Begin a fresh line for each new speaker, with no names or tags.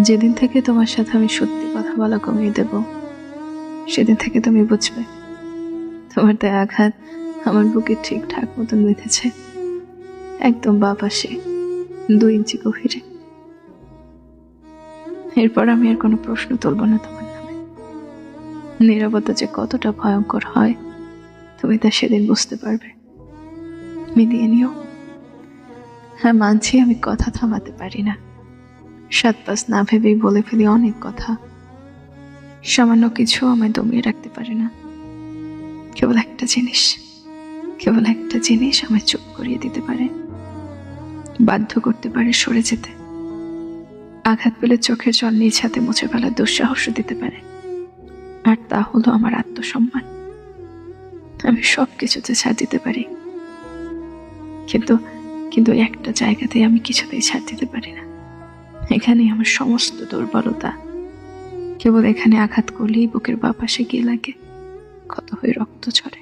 যেদিন থেকে তোমার সাথে আমি সত্যি কথা বলা কমিয়ে দেব, সেদিন থেকে তুমি বুঝবে তোমার দেয়া আঘাত আমার বুকে ঠিকঠাক মতন বেঁধেছে, একদম বাঁ পাশে 2 ইঞ্চি গভীরে। এরপর আমি আর কোনো প্রশ্ন তুলব না তোমার নামে। নীরবতা যে কতটা ভয়ঙ্কর হয় তুমি তা সেদিন বুঝতে পারবে। মিলিয়ে নিও। হ্যাঁ, মানছি আমি কথা থামাতে পারি না, 7-5 না ভেবেই বলে ফেলি অনেক কথা। সামান্য কিছু আমায় দমিয়ে রাখতে পারে না। কেবল একটা জিনিস আমায় চুপ করিয়ে দিতে পারে, বাধ্য করতে পারে সরে যেতে। আঘাত পেলে চোখের জল নিজ হাতে মুছে ফেলার দুঃসাহস দিতে পারে, আর তা হলো আমার আত্মসম্মান। আমি সবকিছুতে ছাড় দিতে পারি, কিন্তু কিন্তু একটা জায়গাতে আমি কিছুতেই ছাড় দিতে পারি না। এখানেই আমার সমস্ত দুর্বলতা। কেবল এখানে আঘাত করলেই বুকের বাঁ পাশে গিয়ে লাগে, ক্ষত হয়ে রক্ত ঝরে।